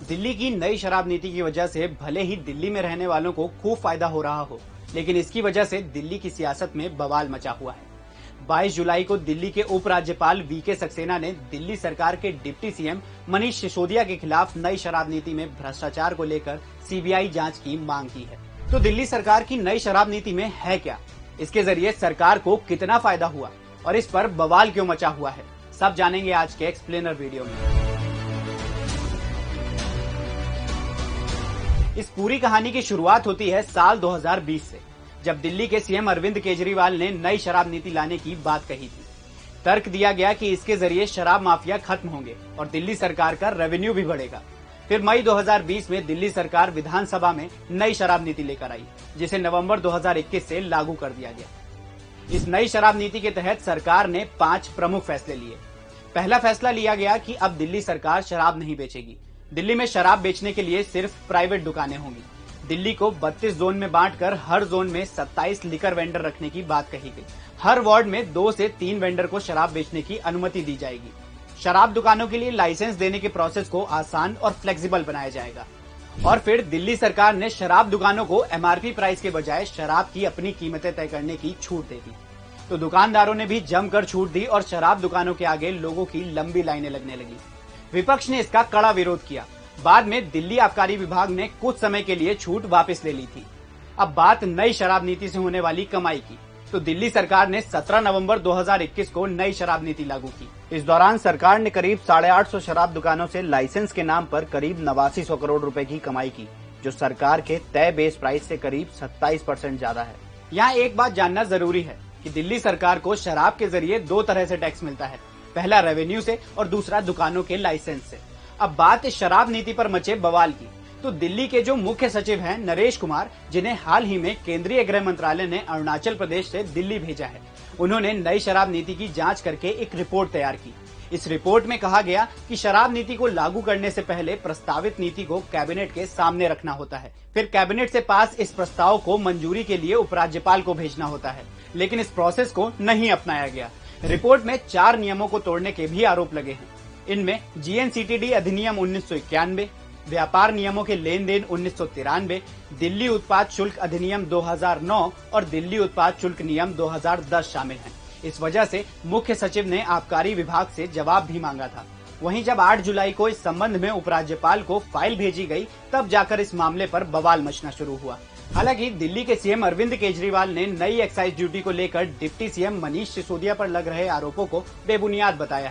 दिल्ली की नई शराब नीति की वजह से भले ही दिल्ली में रहने वालों को खूब फायदा हो रहा हो, लेकिन इसकी वजह से दिल्ली की सियासत में बवाल मचा हुआ है। 22 जुलाई को दिल्ली के उपराज्यपाल वीके सक्सेना ने दिल्ली सरकार के डिप्टी सीएम मनीष सिसोदिया के खिलाफ नई शराब नीति में भ्रष्टाचार को लेकर सीबीआई जांच की मांग की है। तो दिल्ली सरकार की नई शराब नीति में है क्या, इसके जरिए सरकार को कितना फायदा हुआ और इस पर बवाल क्यों मचा हुआ है, सब जानेंगे आज के एक्सप्लेनर वीडियो में। इस पूरी कहानी की शुरुआत होती है साल 2020 से, जब दिल्ली के सीएम अरविंद केजरीवाल ने नई शराब नीति लाने की बात कही थी। तर्क दिया गया कि इसके जरिए शराब माफिया खत्म होंगे और दिल्ली सरकार का रेवेन्यू भी बढ़ेगा। फिर मई 2020 में दिल्ली सरकार विधानसभा में नई शराब नीति लेकर आई, जिसे नवंबर 2021 से लागू कर दिया गया। इस नई शराब नीति के तहत सरकार ने 5 प्रमुख फैसले लिए। पहला फैसला लिया गया कि अब दिल्ली सरकार शराब नहीं बेचेगी। दिल्ली में शराब बेचने के लिए सिर्फ प्राइवेट दुकानें होंगी। दिल्ली को 32 जोन में बांटकर हर जोन में 27 लिकर वेंडर रखने की बात कही गई। हर वार्ड में 2 से 3 वेंडर को शराब बेचने की अनुमति दी जाएगी। शराब दुकानों के लिए लाइसेंस देने के प्रोसेस को आसान और फ्लेक्सिबल बनाया जाएगा। और फिर दिल्ली सरकार ने शराब दुकानों को एमआरपी प्राइस के बजाय शराब की अपनी कीमतें तय करने की छूट दे दी। तो दुकानदारों ने भी जमकर छूट दी और शराब दुकानों के आगे लोगों की लंबी लाइनें लगने लगी। विपक्ष ने इसका कड़ा विरोध किया। बाद में दिल्ली आबकारी विभाग ने कुछ समय के लिए छूट वापस ले ली थी। अब बात नई शराब नीति से होने वाली कमाई की। तो दिल्ली सरकार ने 17 नवंबर 2021 को नई शराब नीति लागू की। इस दौरान सरकार ने करीब 850 शराब दुकानों से लाइसेंस के नाम पर करीब 8900 करोड़ रुपए की कमाई की, जो सरकार के तय बेस प्राइस से करीब 27% ज्यादा है। यहाँ एक बात जानना जरूरी है कि दिल्ली सरकार को शराब के जरिए 2 तरह से टैक्स मिलता है, पहला रेवेन्यू से और दूसरा दुकानों के लाइसेंस से। अब बात इस शराब नीति पर मचे बवाल की, तो दिल्ली के जो मुख्य सचिव हैं नरेश कुमार, जिन्हें हाल ही में केंद्रीय गृह मंत्रालय ने अरुणाचल प्रदेश से दिल्ली भेजा है, उन्होंने नई शराब नीति की जांच करके एक रिपोर्ट तैयार की। इस रिपोर्ट में कहा गया कि शराब नीति को लागू करने से पहले प्रस्तावित नीति को कैबिनेट के सामने रखना होता है। फिर कैबिनेट से पास इस प्रस्ताव को मंजूरी के लिए उपराज्यपाल को भेजना होता है, लेकिन इस प्रोसेस को नहीं अपनाया गया। रिपोर्ट में 4 नियमों को तोड़ने के भी आरोप लगे हैं। इनमें जीएनसीटीडी अधिनियम 1991, व्यापार नियमों के लेन देन 1993, दिल्ली उत्पाद शुल्क अधिनियम 2009 और दिल्ली उत्पाद शुल्क नियम 2010 शामिल हैं। इस वजह से मुख्य सचिव ने आबकारी विभाग से जवाब भी मांगा था। वहीं जब 8 जुलाई को इस संबंध में उपराज्यपाल को फाइल भेजी गई, तब जाकर इस मामले पर बवाल मचना शुरू हुआ। हालांकि दिल्ली के सीएम अरविंद केजरीवाल ने नई एक्साइज ड्यूटी को लेकर डिप्टी सीएम मनीष सिसोदिया पर लग रहे आरोपों को बेबुनियाद बताया है।